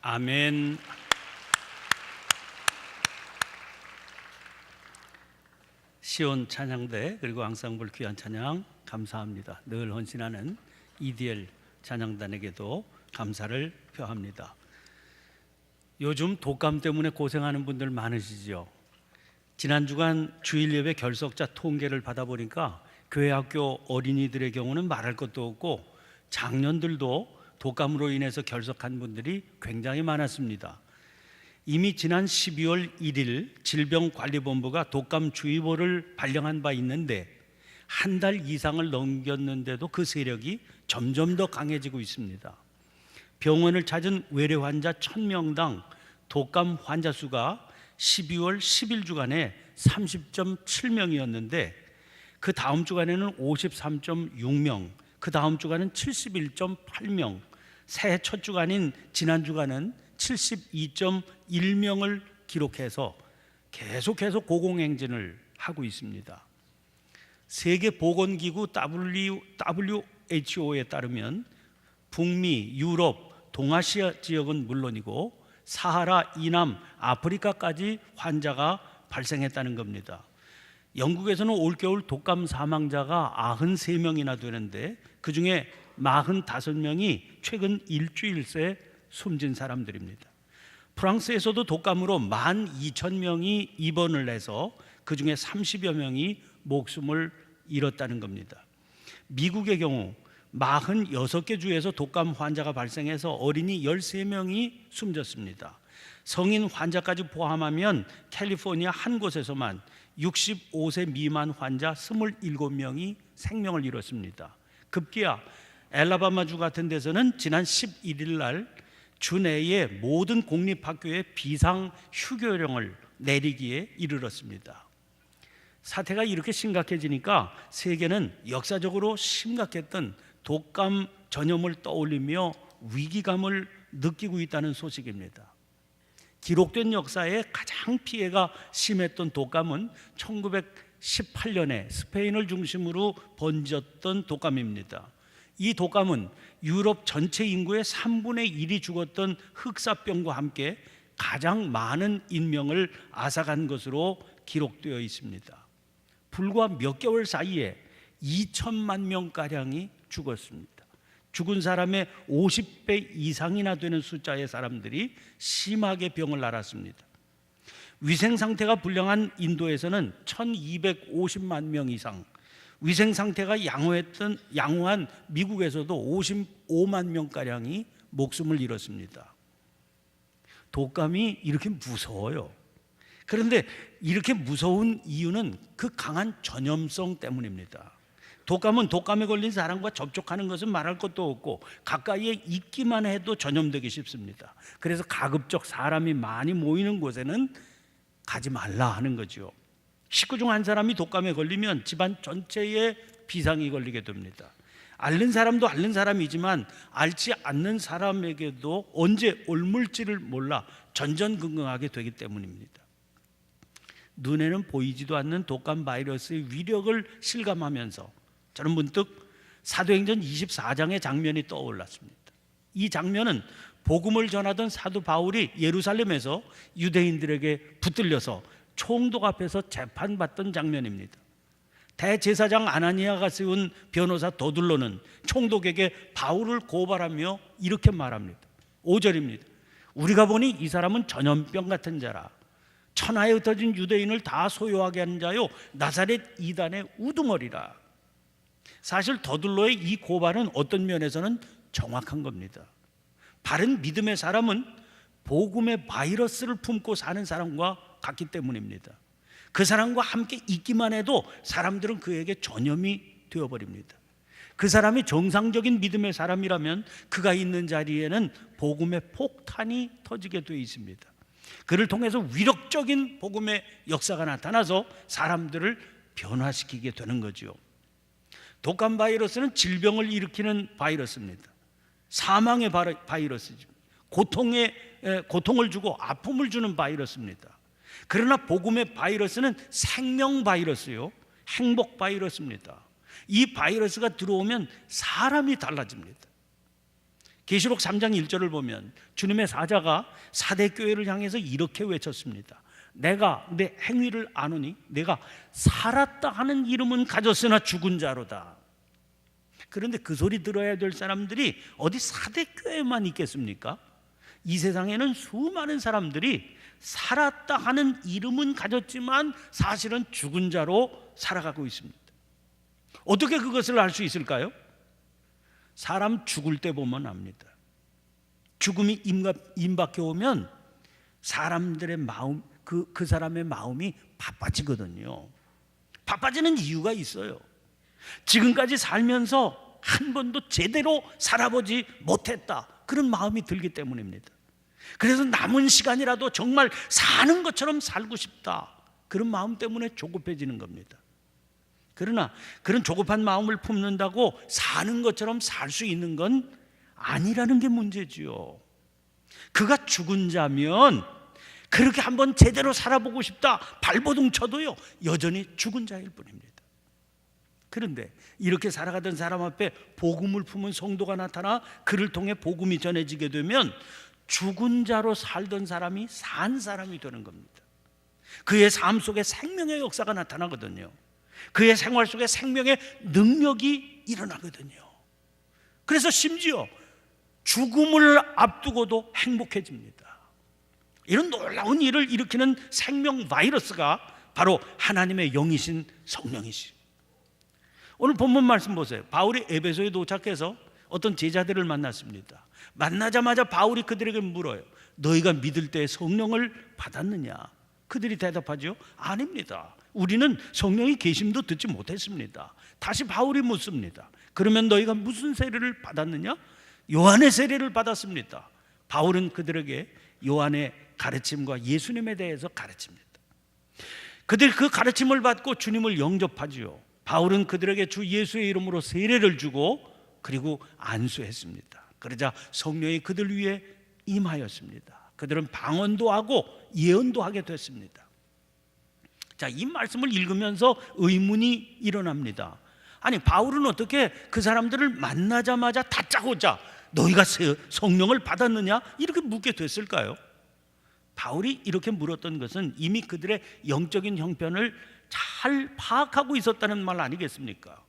아멘. 시온 찬양대 그리고 앙상블 귀한 찬양 감사합니다. 늘 헌신하는 EDL 찬양단에게도 감사를 표합니다. 요즘 독감 때문에 고생하는 분들 많으시죠? 지난 주간 주일 예배 결석자 통계를 받아보니까 교회 학교 어린이들의 경우는 말할 것도 없고 장년들도 독감으로 인해서 결석한 분들이 굉장히 많았습니다. 이미 지난 12월 1일 질병관리본부가 독감주의보를 발령한 바 있는데 한 달 이상을 넘겼는데도 그 세력이 점점 더 강해지고 있습니다. 병원을 찾은 외래 환자 1000명당 독감 환자 수가 12월 10일 주간에 30.7명이었는데 그 다음 주간에는 53.6명, 그 다음 주간은 71.8명, 새해 첫 주간인 지난 주간은 72.1명을 기록해서 계속해서 고공행진을 하고 있습니다. 세계보건기구 WHO에 따르면 북미, 유럽, 동아시아 지역은 물론이고 사하라 이남 아프리카까지 환자가 발생했다는 겁니다. 영국에서는 올겨울 독감 사망자가 93명이나 되는데 그중에 45명이 최근 일주일 새 숨진 사람들입니다. 프랑스에서도 독감으로 12,000명이 입원을 해서 그중에 30여 명이 목숨을 잃었다는 겁니다. 미국의 경우 46개 주에서 독감 환자가 발생해서 어린이 13명이 숨졌습니다. 성인 환자까지 포함하면 캘리포니아 한 곳에서만 65세 미만 환자 27명이 생명을 잃었습니다. 급기야 엘라바마주 같은 데서는 지난 11일 날 주내에 모든 공립학교에 비상 휴교령을 내리기에 이르렀습니다. 사태가 이렇게 심각해지니까 세계는 역사적으로 심각했던 독감 전염을 떠올리며 위기감을 느끼고 있다는 소식입니다. 기록된 역사에 가장 피해가 심했던 독감은 1918년에 스페인을 중심으로 번졌던 독감입니다. 이 독감은 유럽 전체 인구의 3분의 1이 죽었던 흑사병과 함께 가장 많은 인명을 앗아간 것으로 기록되어 있습니다. 불과 몇 개월 사이에 2천만 명가량이 죽었습니다. 죽은 사람의 50배 이상이나 되는 숫자의 사람들이 심하게 병을 앓았습니다. 위생 상태가 불량한 인도에서는 1250만 명 이상, 위생 상태가 양호한 미국에서도 55만 명가량이 목숨을 잃었습니다. 독감이 이렇게 무서워요. 그런데 이렇게 무서운 이유는 그 강한 전염성 때문입니다. 독감은 독감에 걸린 사람과 접촉하는 것은 말할 것도 없고 가까이에 있기만 해도 전염되기 쉽습니다. 그래서 가급적 사람이 많이 모이는 곳에는 가지 말라 하는 거죠. 식구 중 한 사람이 독감에 걸리면 집안 전체에 비상이 걸리게 됩니다. 앓는 사람도 앓는 사람이지만 앓지 않는 사람에게도 언제 옮을지를 몰라 전전긍긍하게 되기 때문입니다. 눈에는 보이지도 않는 독감 바이러스의 위력을 실감하면서 저는 문득 사도행전 24장의 장면이 떠올랐습니다. 이 장면은 복음을 전하던 사도 바울이 예루살렘에서 유대인들에게 붙들려서 총독 앞에서 재판받던 장면입니다. 대제사장 아나니아가 세운 변호사 더둘로는 총독에게 바울을 고발하며 이렇게 말합니다. 5절입니다. 우리가 보니 이 사람은 전염병 같은 자라. 천하에 흩어진 유대인을 다 소요하게 하는 자요 나사렛 이단의 우두머리라. 사실 더둘로의 이 고발은 어떤 면에서는 정확한 겁니다. 바른 믿음의 사람은 복음의 바이러스를 품고 사는 사람과 같기 때문입니다. 그 사람과 함께 있기만 해도 사람들은 그에게 전염이 되어버립니다. 그 사람이 정상적인 믿음의 사람이라면 그가 있는 자리에는 복음의 폭탄이 터지게 되어 있습니다. 그를 통해서 위력적인 복음의 역사가 나타나서 사람들을 변화시키게 되는 거죠. 독감 바이러스는 질병을 일으키는 바이러스입니다. 사망의 바이러스죠. 고통을 주고 아픔을 주는 바이러스입니다. 그러나 복음의 바이러스는 생명 바이러스요, 행복 바이러스입니다. 이 바이러스가 들어오면 사람이 달라집니다. 계시록 3장 1절을 보면 주님의 사자가 사대 교회를 향해서 이렇게 외쳤습니다. 내가 내 행위를 아노니 내가 살았다 하는 이름은 가졌으나 죽은 자로다. 그런데 그 소리 들어야 될 사람들이 어디 사대 교회만 있겠습니까? 이 세상에는 수많은 사람들이 살았다 하는 이름은 가졌지만 사실은 죽은 자로 살아가고 있습니다. 어떻게 그것을 알 수 있을까요? 사람 죽을 때 보면 압니다. 죽음이 임박해 오면 사람들의 마음, 그 사람의 마음이 바빠지거든요. 바빠지는 이유가 있어요. 지금까지 살면서 한 번도 제대로 살아보지 못했다, 그런 마음이 들기 때문입니다. 그래서 남은 시간이라도 정말 사는 것처럼 살고 싶다, 그런 마음 때문에 조급해지는 겁니다. 그러나 그런 조급한 마음을 품는다고 사는 것처럼 살 수 있는 건 아니라는 게 문제지요. 그가 죽은 자면 그렇게 한번 제대로 살아보고 싶다 발버둥 쳐도요, 여전히 죽은 자일 뿐입니다. 그런데 이렇게 살아가던 사람 앞에 복음을 품은 성도가 나타나 그를 통해 복음이 전해지게 되면 죽은 자로 살던 사람이 산 사람이 되는 겁니다. 그의 삶 속에 생명의 역사가 나타나거든요. 그의 생활 속에 생명의 능력이 일어나거든요. 그래서 심지어 죽음을 앞두고도 행복해집니다. 이런 놀라운 일을 일으키는 생명 바이러스가 바로 하나님의 영이신 성령이시. 오늘 본문 말씀 보세요. 바울이 에베소에 도착해서 어떤 제자들을 만났습니다. 만나자마자 바울이 그들에게 물어요. 너희가 믿을 때 성령을 받았느냐? 그들이 대답하죠. 아닙니다. 우리는 성령의 계심도 듣지 못했습니다. 다시 바울이 묻습니다. 그러면 너희가 무슨 세례를 받았느냐? 요한의 세례를 받았습니다. 바울은 그들에게 요한의 가르침과 예수님에 대해서 가르칩니다. 그들이 그 가르침을 받고 주님을 영접하지요. 바울은 그들에게 주 예수의 이름으로 세례를 주고 그리고 안수했습니다. 그러자 성령이 그들 위에 임하였습니다. 그들은 방언도 하고 예언도 하게 됐습니다. 자, 이 말씀을 읽으면서 의문이 일어납니다. 아니, 바울은 어떻게 그 사람들을 만나자마자 다짜고짜 너희가 성령을 받았느냐? 이렇게 묻게 됐을까요? 바울이 이렇게 물었던 것은 이미 그들의 영적인 형편을 잘 파악하고 있었다는 말 아니겠습니까?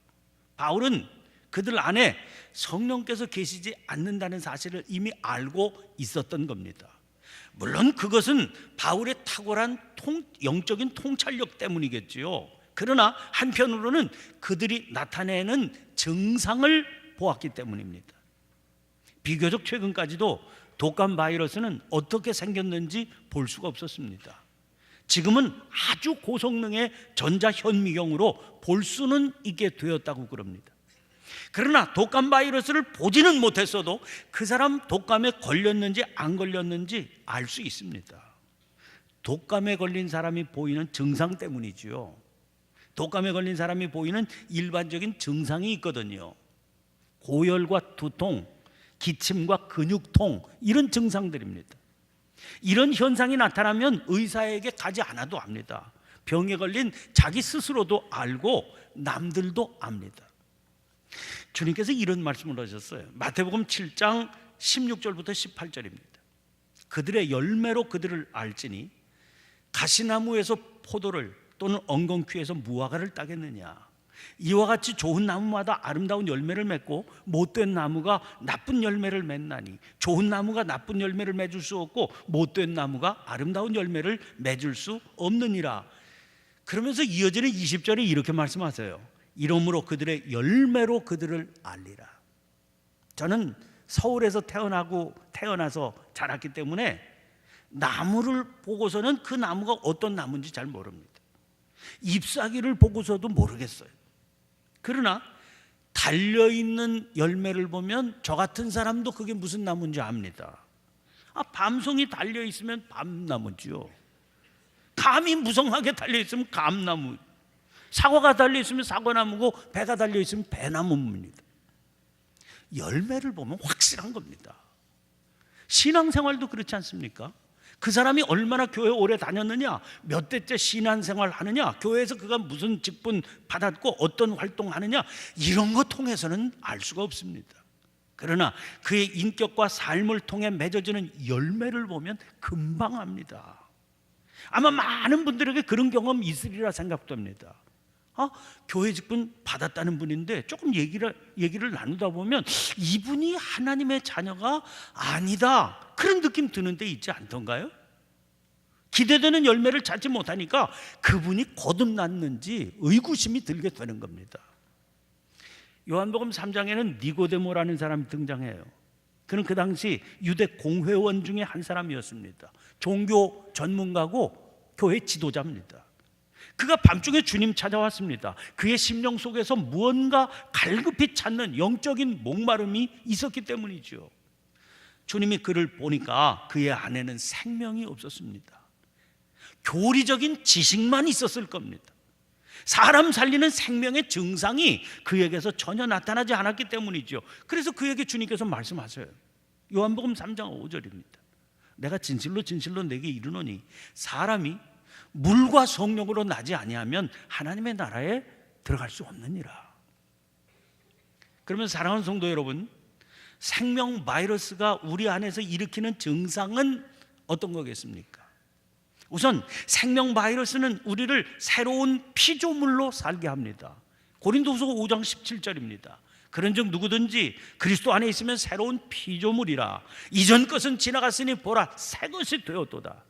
바울은 그들 안에 성령께서 계시지 않는다는 사실을 이미 알고 있었던 겁니다. 물론 그것은 바울의 탁월한 영적인 통찰력 때문이겠지요. 그러나 한편으로는 그들이 나타내는 증상을 보았기 때문입니다. 비교적 최근까지도 독감 바이러스는 어떻게 생겼는지 볼 수가 없었습니다. 지금은 아주 고성능의 전자현미경으로 볼 수는 있게 되었다고 그럽니다. 그러나 독감 바이러스를 보지는 못했어도 그 사람 독감에 걸렸는지 안 걸렸는지 알 수 있습니다. 독감에 걸린 사람이 보이는 증상 때문이지요. 독감에 걸린 사람이 보이는 일반적인 증상이 있거든요. 고열과 두통, 기침과 근육통, 이런 증상들입니다. 이런 현상이 나타나면 의사에게 가지 않아도 압니다. 병에 걸린 자기 스스로도 알고 남들도 압니다. 주님께서 이런 말씀을 하셨어요. 마태복음 7장 16절부터 18절입니다. 그들의 열매로 그들을 알지니 가시나무에서 포도를 또는 엉겅퀴에서 무화과를 따겠느냐? 이와 같이 좋은 나무마다 아름다운 열매를 맺고 못된 나무가 나쁜 열매를 맺나니 좋은 나무가 나쁜 열매를 맺을 수 없고 못된 나무가 아름다운 열매를 맺을 수 없느니라. 그러면서 이어지는 20절에 이렇게 말씀하세요. 이러므로 그들의 열매로 그들을 알리라. 저는 서울에서 태어나서 자랐기 때문에 나무를 보고서는 그 나무가 어떤 나무인지 잘 모릅니다. 잎사귀를 보고서도 모르겠어요. 그러나 달려있는 열매를 보면 저 같은 사람도 그게 무슨 나무인지 압니다. 밤송이 달려있으면 밤나무지요. 감이 무성하게 달려있으면 감나무, 사과가 달려있으면 사과나무고 배가 달려있으면 배나무입니다. 열매를 보면 확실한 겁니다. 신앙생활도 그렇지 않습니까? 그 사람이 얼마나 교회 오래 다녔느냐, 몇 대째 신앙생활 하느냐, 교회에서 그가 무슨 직분 받았고 어떤 활동하느냐, 이런 거 통해서는 알 수가 없습니다. 그러나 그의 인격과 삶을 통해 맺어지는 열매를 보면 금방 압니다. 아마 많은 분들에게 그런 경험 있으리라 생각됩니다. 교회 직분 받았다는 분인데 조금 얘기를 나누다 보면 이분이 하나님의 자녀가 아니다, 그런 느낌 드는 데 있지 않던가요? 기대되는 열매를 찾지 못하니까 그분이 거듭났는지 의구심이 들게 되는 겁니다. 요한복음 3장에는 니고데모라는 사람이 등장해요. 그는 그 당시 유대 공회원 중에 한 사람이었습니다. 종교 전문가고 교회 지도자입니다. 그가 밤중에 주님 찾아왔습니다. 그의 심령 속에서 무언가 갈급히 찾는 영적인 목마름이 있었기 때문이죠. 주님이 그를 보니까 그의 안에는 생명이 없었습니다. 교리적인 지식만 있었을 겁니다. 사람 살리는 생명의 증상이 그에게서 전혀 나타나지 않았기 때문이죠. 그래서 그에게 주님께서 말씀하세요. 요한복음 3장 5절입니다. 내가 진실로 진실로 내게 이르노니 사람이 물과 성령으로 나지 아니하면 하나님의 나라에 들어갈 수 없느니라. 그러면 사랑하는 성도 여러분, 생명 바이러스가 우리 안에서 일으키는 증상은 어떤 거겠습니까? 우선 생명 바이러스는 우리를 새로운 피조물로 살게 합니다. 고린도후서 5장 17절입니다. 그런즉 누구든지 그리스도 안에 있으면 새로운 피조물이라. 이전 것은 지나갔으니 보라 새 것이 되었도다.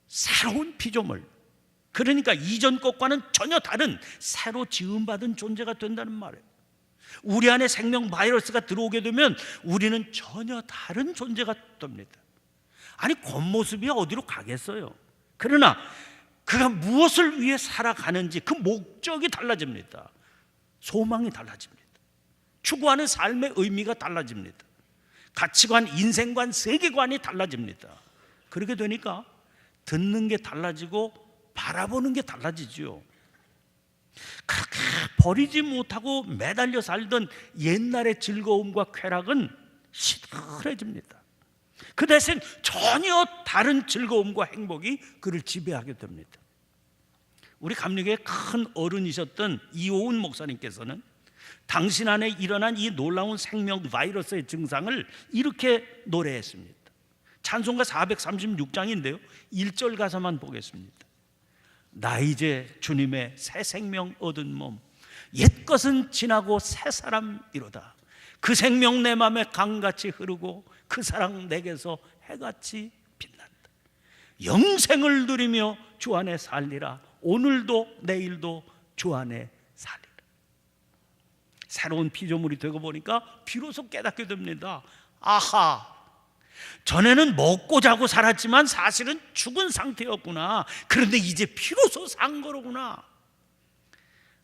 새로운 피조물, 그러니까 이전 것과는 전혀 다른 새로 지음받은 존재가 된다는 말이에요. 우리 안에 생명 바이러스가 들어오게 되면 우리는 전혀 다른 존재가 됩니다. 아니, 겉모습이 어디로 가겠어요? 그러나 그가 무엇을 위해 살아가는지 그 목적이 달라집니다. 소망이 달라집니다. 추구하는 삶의 의미가 달라집니다. 가치관, 인생관, 세계관이 달라집니다. 그렇게 되니까 듣는 게 달라지고 바라보는 게 달라지죠. 그렇게 버리지 못하고 매달려 살던 옛날의 즐거움과 쾌락은 시들해집니다. 그 대신 전혀 다른 즐거움과 행복이 그를 지배하게 됩니다. 우리 감리교의 큰 어른이셨던 이호은 목사님께서는 당신 안에 일어난 이 놀라운 생명 바이러스의 증상을 이렇게 노래했습니다. 찬송가 436장인데요 1절 가사만 보겠습니다. 나 이제 주님의 새 생명 얻은 몸, 옛것은 지나고 새 사람이로다. 그 생명 내 맘에 강같이 흐르고 그 사랑 내게서 해같이 빛난다. 영생을 누리며 주 안에 살리라. 오늘도 내일도 주 안에 살리라. 새로운 피조물이 되고 보니까 비로소 깨닫게 됩니다. 아하, 전에는 먹고 자고 살았지만 사실은 죽은 상태였구나. 그런데 이제 비로소 산 거로구나.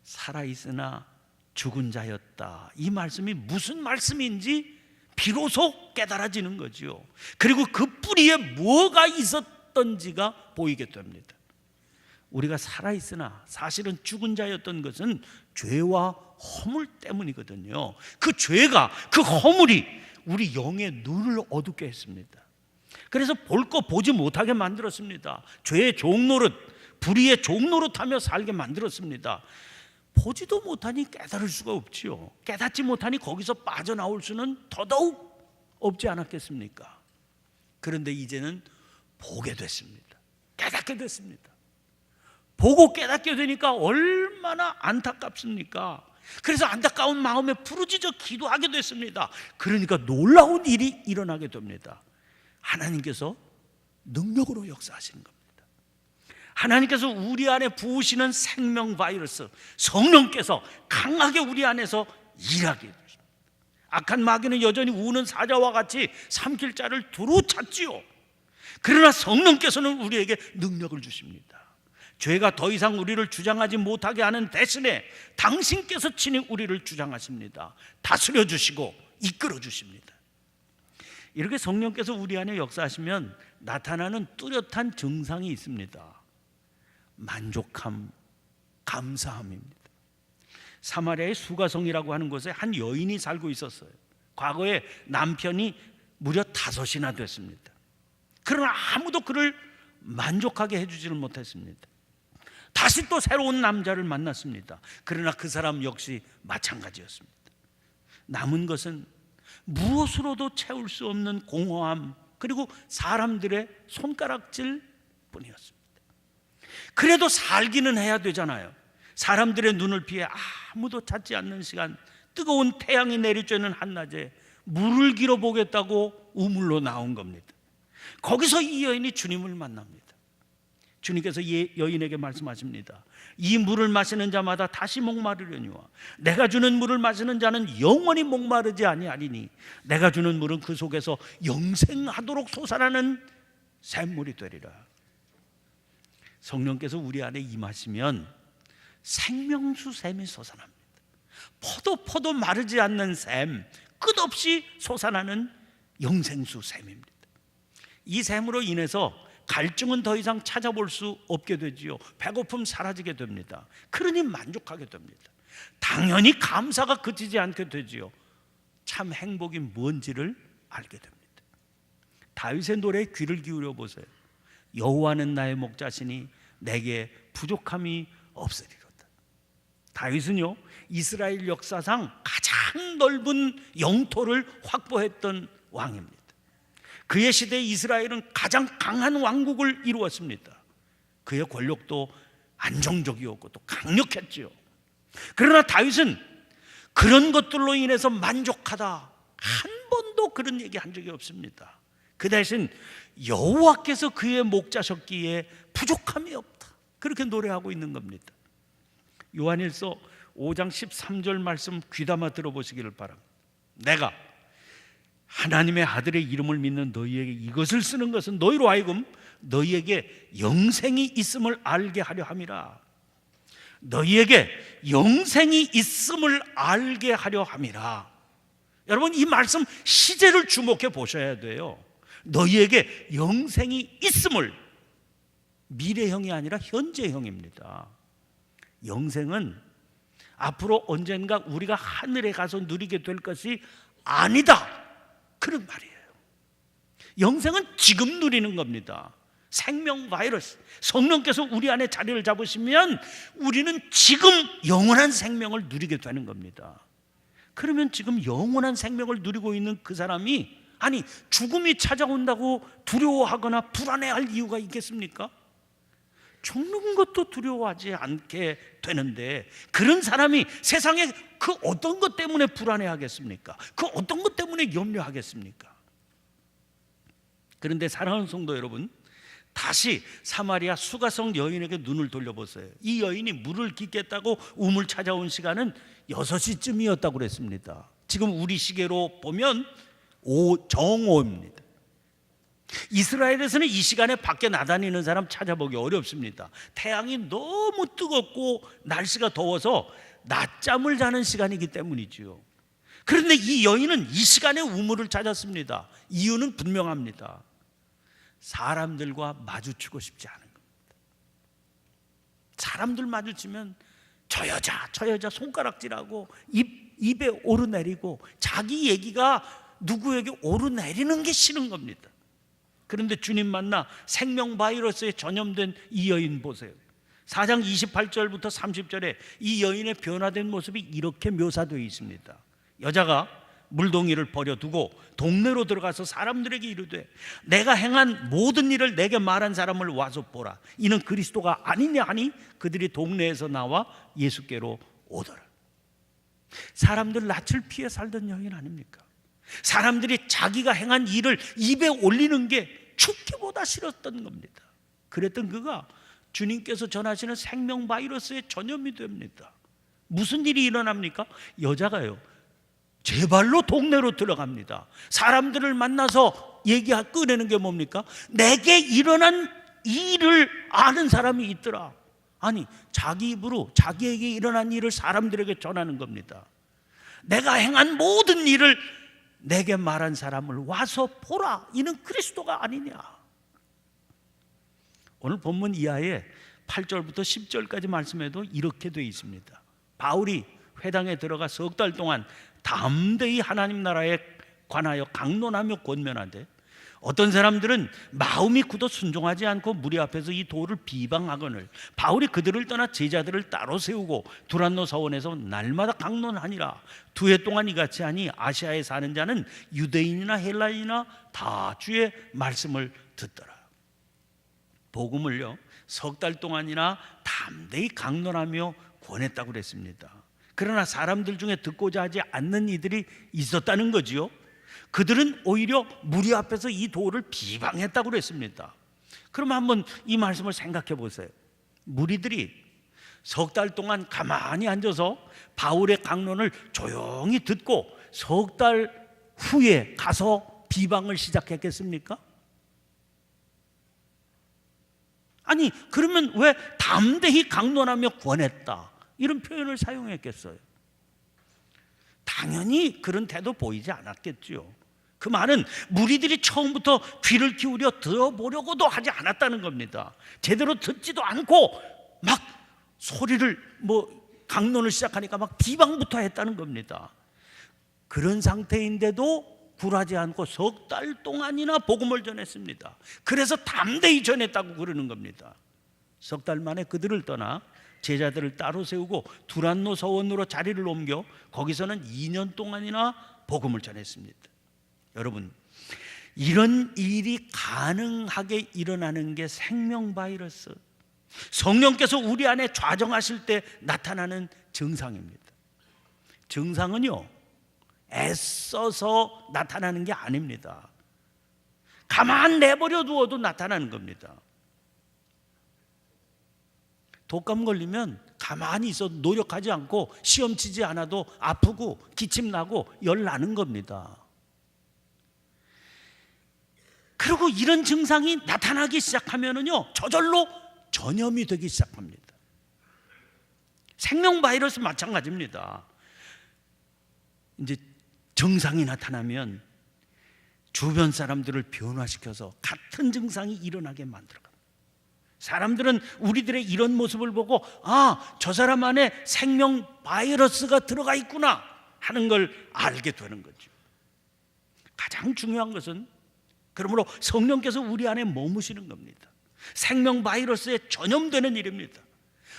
살아있으나 죽은 자였다. 이 말씀이 무슨 말씀인지 비로소 깨달아지는 거죠. 그리고 그 뿌리에 뭐가 있었던지가 보이게 됩니다. 우리가 살아있으나 사실은 죽은 자였던 것은 죄와 허물 때문이거든요. 그 죄가, 그 허물이 우리 영의 눈을 어둡게 했습니다. 그래서 볼 거 보지 못하게 만들었습니다. 죄의 종노릇, 불의의 종노릇하며 살게 만들었습니다. 보지도 못하니 깨달을 수가 없지요. 깨닫지 못하니 거기서 빠져나올 수는 더더욱 없지 않았겠습니까? 그런데 이제는 보게 됐습니다. 깨닫게 됐습니다. 보고 깨닫게 되니까 얼마나 안타깝습니까? 그래서 안타까운 마음에 부르짖어 기도하게 됐습니다. 그러니까 놀라운 일이 일어나게 됩니다. 하나님께서 능력으로 역사하시는 겁니다. 하나님께서 우리 안에 부으시는 생명 바이러스, 성령께서 강하게 우리 안에서 일하게 해주십니다. 악한 마귀는 여전히 우는 사자와 같이 삼킬 자를 두루 찾지요. 그러나 성령께서는 우리에게 능력을 주십니다. 죄가 더 이상 우리를 주장하지 못하게 하는 대신에 당신께서 친히 우리를 주장하십니다. 다스려 주시고 이끌어 주십니다. 이렇게 성령께서 우리 안에 역사하시면 나타나는 뚜렷한 증상이 있습니다. 만족함, 감사함입니다. 사마리아의 수가성이라고 하는 곳에 한 여인이 살고 있었어요. 과거에 남편이 무려 5이나 됐습니다. 그러나 아무도 그를 만족하게 해주지를 못했습니다. 다시 또 새로운 남자를 만났습니다. 그러나 그 사람 역시 마찬가지였습니다. 남은 것은 무엇으로도 채울 수 없는 공허함, 그리고 사람들의 손가락질 뿐이었습니다. 그래도 살기는 해야 되잖아요. 사람들의 눈을 피해 아무도 찾지 않는 시간, 뜨거운 태양이 내리쬐는 한낮에 물을 길어보겠다고 우물로 나온 겁니다. 거기서 이 여인이 주님을 만납니다. 주님께서 이 여인에게 말씀하십니다. 이 물을 마시는 자마다 다시 목마르려니와 내가 주는 물을 마시는 자는 영원히 목마르지 아니하리니 내가 주는 물은 그 속에서 영생하도록 솟아나는 샘물이 되리라. 성령께서 우리 안에 임하시면 생명수 샘이 솟아납니다. 포도 마르지 않는 샘, 끝없이 솟아나는 영생수 샘입니다. 이 샘으로 인해서 갈증은 더 이상 찾아볼 수 없게 되지요. 배고픔 사라지게 됩니다. 그러니 만족하게 됩니다. 당연히 감사가 그치지 않게 되지요. 참 행복이 뭔지를 알게 됩니다. 다윗의 노래에 귀를 기울여 보세요. 여호와는 나의 목자시니 내게 부족함이 없으리로다. 다윗은요, 이스라엘 역사상 가장 넓은 영토를 확보했던 왕입니다. 그의 시대에 이스라엘은 가장 강한 왕국을 이루었습니다. 그의 권력도 안정적이었고 또 강력했지요. 그러나 다윗은 그런 것들로 인해서 만족하다 한 번도 그런 얘기 한 적이 없습니다. 그 대신 여호와께서 그의 목자셨기에 부족함이 없다, 그렇게 노래하고 있는 겁니다. 요한일서 5장 13절 말씀 귀담아 들어보시기를 바랍니다. 내가 하나님의 아들의 이름을 믿는 너희에게 이것을 쓰는 것은 너희로 하여금 너희에게 영생이 있음을 알게 하려 함이라. 너희에게 영생이 있음을 알게 하려 함이라. 여러분, 이 말씀 시제를 주목해 보셔야 돼요. 너희에게 영생이 있음을, 미래형이 아니라 현재형입니다. 영생은 앞으로 언젠가 우리가 하늘에 가서 누리게 될 것이 아니다, 그런 말이에요. 영생은 지금 누리는 겁니다. 생명 바이러스, 성령께서 우리 안에 자리를 잡으시면 우리는 지금 영원한 생명을 누리게 되는 겁니다. 그러면 지금 영원한 생명을 누리고 있는 그 사람이, 아니, 죽음이 찾아온다고 두려워하거나 불안해할 이유가 있겠습니까? 죽는 것도 두려워하지 않게 되는데 그런 사람이 세상에 그 어떤 것 때문에 불안해하겠습니까? 그 어떤 것 때문에 염려하겠습니까? 그런데 사랑하는 성도 여러분, 다시 사마리아 수가성 여인에게 눈을 돌려보세요. 이 여인이 물을 깃겠다고 우물 찾아온 시간은 6시쯤이었다고 그랬습니다. 지금 우리 시계로 보면 정오입니다. 이스라엘에서는 이 시간에 밖에 나다니는 사람 찾아보기 어렵습니다. 태양이 너무 뜨겁고 날씨가 더워서 낮잠을 자는 시간이기 때문이지요. 그런데 이 여인은 이 시간에 우물을 찾았습니다. 이유는 분명합니다. 사람들과 마주치고 싶지 않은 겁니다. 사람들 마주치면 저 여자 손가락질하고 입에 오르내리고 자기 얘기가 누구에게 오르내리는 게 싫은 겁니다. 그런데 주님 만나 생명 바이러스에 전염된 이 여인 보세요. 4장 28절부터 30절에 이 여인의 변화된 모습이 이렇게 묘사되어 있습니다. 여자가 물동이를 버려두고 동네로 들어가서 사람들에게 이르되 내가 행한 모든 일을 내게 말한 사람을 와서 보라. 이는 그리스도가 아니냐 하니 그들이 동네에서 나와 예수께로 오더라. 사람들 낯을 피해 살던 여인 아닙니까? 사람들이 자기가 행한 일을 입에 올리는 게 죽기보다 싫었던 겁니다. 그랬던 그가 주님께서 전하시는 생명 바이러스에 전염이 됩니다. 무슨 일이 일어납니까? 여자가요, 제 발로 동네로 들어갑니다. 사람들을 만나서 꺼내는 게 뭡니까? 내게 일어난 이 일을 아는 사람이 있더라. 아니, 자기 입으로 자기에게 일어난 일을 사람들에게 전하는 겁니다. 내가 행한 모든 일을 내게 말한 사람을 와서 보라. 이는 그리스도가 아니냐. 오늘 본문 이하에 8절부터 10절까지 말씀에도 이렇게 되어 있습니다. 바울이 회당에 들어가 석 달 동안 담대히 하나님 나라에 관하여 강론하며 권면하되 어떤 사람들은 마음이 굳어 순종하지 않고 무리 앞에서 이 도를 비방하거늘 바울이 그들을 떠나 제자들을 따로 세우고 두란노 서원에서 날마다 강론하니라. 2해 동안 이같이 하니 아시아에 사는 자는 유대인이나 헬라인이나 다 주의 말씀을 듣더라. 복음을요 3달 동안이나 담대히 강론하며 권했다고 그랬습니다. 그러나 사람들 중에 듣고자 하지 않는 이들이 있었다는 거지요. 그들은 오히려 무리 앞에서 이 도를 비방했다고 그랬습니다. 그럼 한번 이 말씀을 생각해 보세요. 무리들이 3달 동안 가만히 앉아서 바울의 강론을 조용히 듣고 3달 후에 가서 비방을 시작했겠습니까? 아니, 그러면 왜 담대히 강론하며 권했다 이런 표현을 사용했겠어요? 당연히 그런 태도 보이지 않았겠죠. 그 말은 무리들이 처음부터 귀를 기울여 들어보려고도 하지 않았다는 겁니다. 제대로 듣지도 않고 막 소리를 강론을 시작하니까 막 비방부터 했다는 겁니다. 그런 상태인데도 굴하지 않고 3달 동안이나 복음을 전했습니다. 그래서 담대히 전했다고 그러는 겁니다. 3달 만에 그들을 떠나 제자들을 따로 세우고 두란노 서원으로 자리를 옮겨 거기서는 2년 동안이나 복음을 전했습니다. 여러분, 이런 일이 가능하게 일어나는 게 생명 바이러스, 성령께서 우리 안에 좌정하실 때 나타나는 증상입니다. 증상은요 애써서 나타나는 게 아닙니다. 가만 내버려 두어도 나타나는 겁니다. 독감 걸리면 가만히 있어 노력하지 않고 시험 치지 않아도 아프고 기침 나고 열 나는 겁니다. 그리고 이런 증상이 나타나기 시작하면은요 저절로 전염이 되기 시작합니다. 생명 바이러스 마찬가지입니다. 이제 증상이 나타나면 주변 사람들을 변화시켜서 같은 증상이 일어나게 만들어갑니다. 사람들은 우리들의 이런 모습을 보고 저 사람 안에 생명 바이러스가 들어가 있구나 하는 걸 알게 되는 거죠. 가장 중요한 것은 그러므로 성령께서 우리 안에 머무시는 겁니다. 생명 바이러스에 전염되는 일입니다.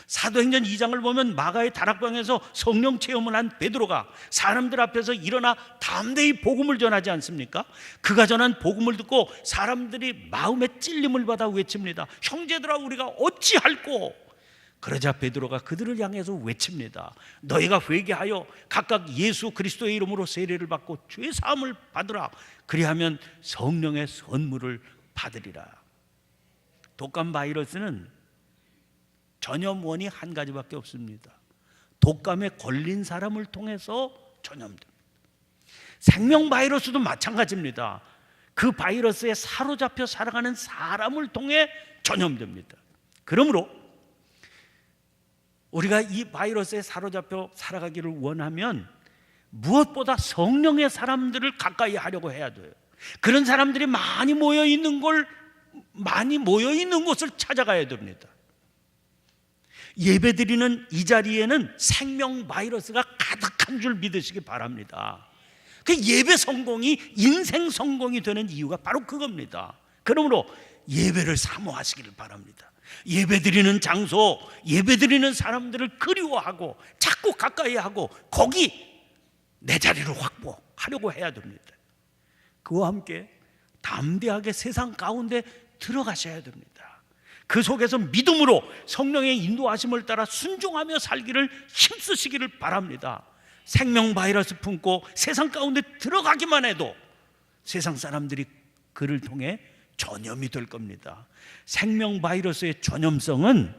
사도행전 2장을 보면 마가의 다락방에서 성령 체험을 한 베드로가 사람들 앞에서 일어나 담대히 복음을 전하지 않습니까? 그가 전한 복음을 듣고 사람들이 마음에 찔림을 받아 외칩니다. 형제들아 우리가 어찌할꼬? 그러자 베드로가 그들을 향해서 외칩니다. 너희가 회개하여 각각 예수 그리스도의 이름으로 세례를 받고 죄 사함을 받으라. 그리하면 성령의 선물을 받으리라. 독감 바이러스는 전염원이 한 가지밖에 없습니다. 독감에 걸린 사람을 통해서 전염됩니다. 생명 바이러스도 마찬가지입니다. 그 바이러스에 사로잡혀 살아가는 사람을 통해 전염됩니다. 그러므로 우리가 이 바이러스에 사로잡혀 살아가기를 원하면 무엇보다 성령의 사람들을 가까이 하려고 해야 돼요. 그런 사람들이 많이 모여 있는 곳을 찾아가야 됩니다. 예배드리는 이 자리에는 생명 바이러스가 가득한 줄 믿으시기 바랍니다. 그 예배 성공이 인생 성공이 되는 이유가 바로 그겁니다. 그러므로 예배를 사모하시기를 바랍니다. 예배드리는 장소, 예배드리는 사람들을 그리워하고 자꾸 가까이 하고 거기 내 자리를 확보하려고 해야 됩니다. 그와 함께 담대하게 세상 가운데 들어가셔야 됩니다. 그 속에서 믿음으로 성령의 인도하심을 따라 순종하며 살기를 힘쓰시기를 바랍니다. 생명 바이러스 품고 세상 가운데 들어가기만 해도 세상 사람들이 그를 통해 전염이 될 겁니다. 생명 바이러스의 전염성은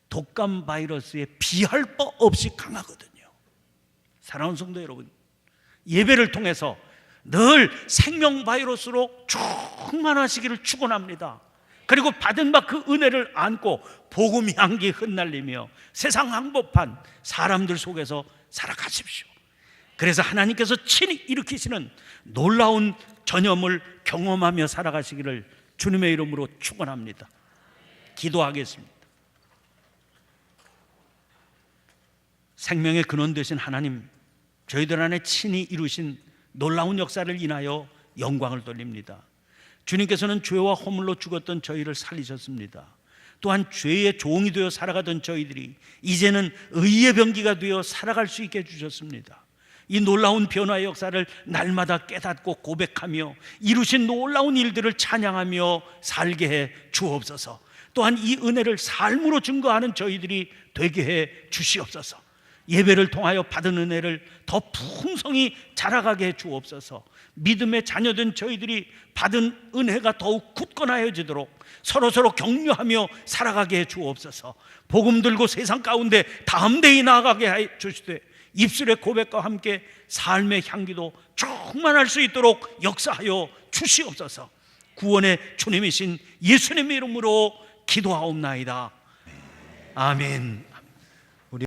독감 바이러스에 비할 바 없이 강하거든요. 사랑하는 성도 여러분, 예배를 통해서 늘 생명 바이러스로 충만하시기를 축원합니다. 그리고 받은 바 그 은혜를 안고 복음 향기 흩날리며 세상 항복한 사람들 속에서 살아가십시오. 그래서 하나님께서 친히 일으키시는 놀라운 전염을 경험하며 살아가시기를 주님의 이름으로 축원합니다. 기도하겠습니다. 생명의 근원 되신 하나님, 저희들 안에 친히 이루신 놀라운 역사를 인하여 영광을 돌립니다. 주님께서는 죄와 허물로 죽었던 저희를 살리셨습니다. 또한 죄의 종이 되어 살아가던 저희들이 이제는 의의 병기가 되어 살아갈 수 있게 해주셨습니다. 이 놀라운 변화의 역사를 날마다 깨닫고 고백하며 이루신 놀라운 일들을 찬양하며 살게 해 주옵소서. 또한 이 은혜를 삶으로 증거하는 저희들이 되게 해 주시옵소서. 예배를 통하여 받은 은혜를 더 풍성히 자라가게 해 주옵소서. 믿음의 자녀된 저희들이 받은 은혜가 더욱 굳건하여지도록 서로서로 격려하며 살아가게 해 주옵소서. 복음 들고 세상 가운데 담대히 나아가게 해 주시되 입술의 고백과 함께 삶의 향기도 충만할 수 있도록 역사하여 주시옵소서. 구원의 주님이신 예수님의 이름으로 기도하옵나이다. 아멘.